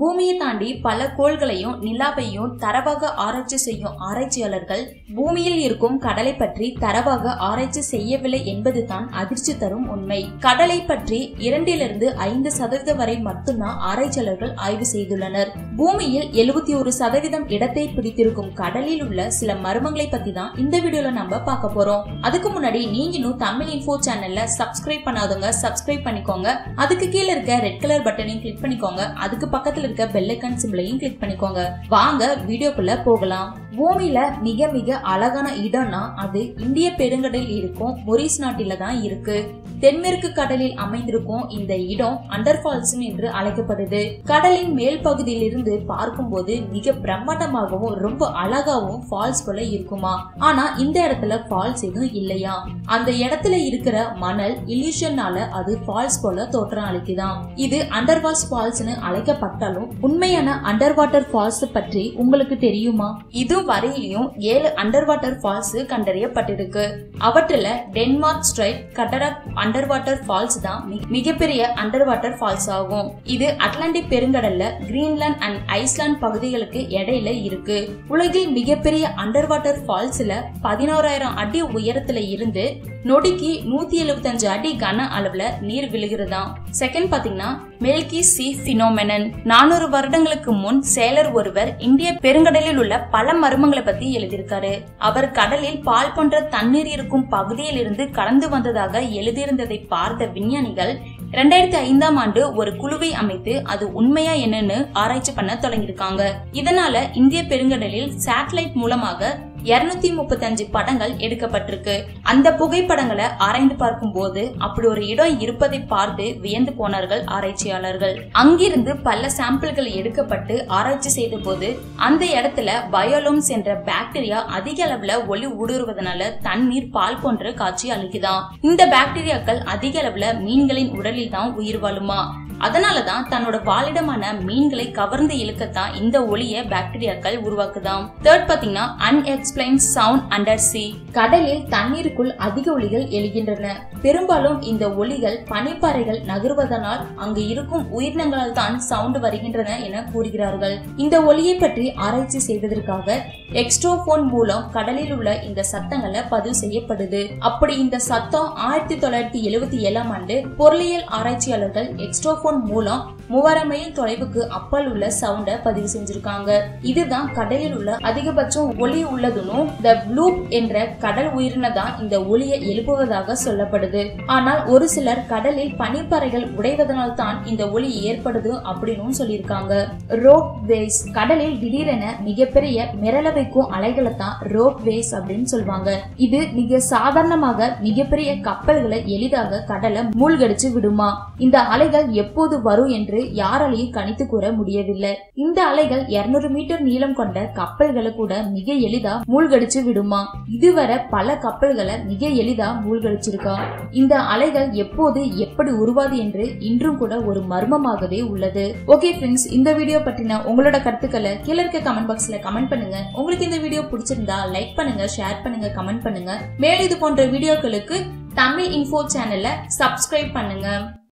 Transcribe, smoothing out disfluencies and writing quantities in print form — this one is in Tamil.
பூமியை தாண்டி பல கோள்களையும் நிலாவையும் தரவாக ஆராய்ச்சி செய்யும் ஆராய்ச்சியாளர்கள் பூமியில் இருக்கும் கடலை பற்றி தரவாக ஆராய்ச்சி செய்யவில்லை என்பதுதான் அதிர்ச்சி தரும் உண்மை. கடலை பற்றி 2-5% வரை மட்டும்தான் ஆராய்ச்சியாளர்கள் ஆய்வு செய்துள்ளனர். பூமியில் 71% இடத்தை பிடித்திருக்கும் கடலில் உள்ள சில மர்மங்களை பத்தி தான் இந்த வீடியோல நம்ம பார்க்க போறோம். அதுக்கு முன்னாடி நீங்க இன்னும் தமிழ் இன்ஃபோ சேனல்ல சப்ஸ்கிரைப் பண்ணாதவங்க சப்ஸ்கிரைப் பண்ணிக்கோங்க. அதுக்கு கீழே இருக்க ரெட் கலர் பட்டனையும் கிளிக் பண்ணிக்கோங்க. அதுக்கு பக்கத்துல இருக்க பெல் ஐகான் சிம்பலையும் கிளிக் பண்ணிக்கோங்க. வாங்க வீடியோக்குள்ள போகலாம். பூமியில மிக மிக அழகான இடம்னா அது இந்திய பெருங்கடலில் இருக்கும் மொரிஸ் நாட்டில தான் இருக்கு. தென்மேற்கு கடலில் அமைந்திருக்கும் இந்த இடம் அண்டர் ஃபால்ஸ் என்று அழைக்கப்படுது. கடலின் மேல் பகுதியில் இருந்து பார்க்கும்போது மிக பிரம்மாண்டமாகவும் ரொம்ப அழகாவும் ஃபால்ஸ் போல இருக்குமா. ஆனா இந்த இடத்துல ஃபால்ஸ் எதுவும் இல்லையா. அந்த இடத்துல இருக்கிற மணல் இல்யூஷனால அது ஃபால்ஸ் போல தோற்றம் அளிக்குதாம். இது அண்டர் வாட்டர் ஃபால்ஸ்னு அழைக்கப்பட்டாலும் உண்மையான அண்டர் வாட்டர் ஃபால்ஸ் பற்றி உங்களுக்கு தெரியுமா? இது வரையிலும் 7 அண்டர் வாட்டர் ஃபால்ஸ் கண்டறியப்பட்டிருக்கு. அவற்றுல Denmark strait cataract under water falls தான் மிகப்பெரிய அண்டர் வாட்டர் ஃபால்ஸ் ஆகும். இது அட்லாண்டிக் பெருங்கடல்ல கிரீன்லாந்து அண்ட் ஐஸ்லாந்து பகுதிகளுக்கு இடையில இருக்கு. உலகில் மிகப்பெரிய அண்டர் வாட்டர் ஃபால்ஸ்ல 11,000 அடி உயரத்துல இருந்து நொடிக்கு 175 அடி கன அளவுல நீர் விழுகிறதாம். செகண்ட் பாத்தீங்கன்னா மில்கி சி பினோமெனன். 400 வருடங்களுக்கு முன் சேலர் ஒருவர் இந்திய பெருங்கடலில் உள்ள பல மர்மங்களை பத்தி எழுதியிருக்காரு. அவர் கடலில் பால் போன்ற தண்ணீர் இருக்கும் பகுதியில் இருந்து கடந்து வந்ததாக எழுதியிருந்ததை பார்த்த விஞ்ஞானிகள் 2005ஆம் ஆண்டு ஒரு குழுவை அமைத்து அது உண்மையா என்னன்னு ஆராய்ச்சி பண்ண தொடங்கியிருக்காங்க. இதனால இந்திய பெருங்கடலில் சேட்டலைட் மூலமாக 235 படங்கள் எடுக்கப்பட்டிருக்கு. அந்த புகைப்படங்களை ஆராய்ந்து பார்க்கும் போது அப்படி ஒரு இடம் இருப்பதை பார்த்து வியந்து போனார்கள் ஆராய்ச்சியாளர்கள். அங்கிருந்து பல சாம்பிள்கள் எடுக்கப்பட்டு ஆராய்ச்சி செய்த போது அந்த இடத்துல பயோலோம்ஸ் என்ற பாக்டீரியா அதிக அளவுல ஒளி ஊடுருவதனால தண்ணீர் பால் போன்ற காட்சி அளிக்குதாம். இந்த பாக்டீரியாக்கள் அதிக அளவுல மீன்களின் உடலில் தான் உயிர் வாழுமா. அதனாலதான் தன்னோட வாழிடமான மீன்களை கவர்ந்து இழுக்கத்தான் இந்த ஒளிய பாக்டீரியாக்கள் உருவாக்குதாம். தேர்ட் பாத்தீங்கன்னா அன்எக்ஸ்பிளைன்ட் சவுண்ட் அண்டர் சி. கடலில் தண்ணீருக்குள் அதிக ஒலிகள் எழுகின்றன. பெரும்பாலும் இந்த ஒலிகள் பனிப்பாறைகள் நகர்வதனால் அங்கு இருக்கும் உயிரினங்களால் தான் சவுண்ட் வருகின்றன என கூறுகிறார்கள். இந்த ஒலியை பற்றி ஆராய்ச்சி செய்வதற்காக எக்ஸ்ட்ரோபோன் மூலம் கடலில் உள்ள இந்த சத்தங்களை பதிவு செய்யப்படுது. அப்படி இந்த சத்தம் 1977ஆம் ஆண்டு பொருளியல் ஆராய்ச்சியாளர்கள் எக்ஸ்ட்ரோபோன் மூலம் 3000 மைல் தொலைவுக்கு அப்பால் உள்ள சவுண்ட பதிவு செஞ்சிருக்காங்க. இதுதான் கடலில் உள்ள அதிகபட்சம் ஒலி உள்ளதுனும் த ப்ளூப் என்ற கடல் உயிரின தான் இந்த ஒலியை எழுப்புவதாக சொல்லப்படுது. ஆனால் ஒரு சிலர் கடலில் பனிப்பாறைகள் உடைவதனால் தான் இந்த ஒலி ஏற்படுது அப்படின்னு சொல்லியிருக்காங்க. Rogue waves. கடலில் திடீரென மிகப்பெரிய மிரள வைக்கும் அலைகளை தான் ரோக் வேஸ் அப்படின்னு சொல்லுவாங்க. இது மிக சாதாரணமாக மிகப்பெரிய கப்பல்களை எளிதாக கடலை மூழ்கடிச்சு விடுமா. இந்த அலைகள் எப்போது வரும் என்று யாராலையும் கணித்து கூற முடியவில்லை. இந்த அலைகள் 200 மீட்டர் நீளம் கொண்ட கப்பல்களை கூட மிக எளிதா மூழ்கடிச்சு விடுமா. இதுவரை பல கப்பல்களை மிக எளிதா மூழ்கடிச்சிருக்கா. இந்த அலைகள் எப்போது எப்படி உருவாது என்று இன்றும் கூட ஒரு மர்மமாகவே உள்ளது. ஓகே ஃப்ரெண்ட்ஸ், இந்த வீடியோ பற்றின உங்களோட கருத்துக்களை கீழே இருக்க கமெண்ட் பாக்ஸ்ல கமெண்ட் பண்ணுங்க. உங்களுக்கு இந்த வீடியோ பிடிச்சிருந்தா லைக் பண்ணுங்க, ஷேர் பண்ணுங்க, கமெண்ட் பண்ணுங்க. மேலும் இது போன்ற வீடியோக்களுக்கு தமிழ் இன்ஃபோ சேனலை சப்ஸ்கிரைப் பண்ணுங்க.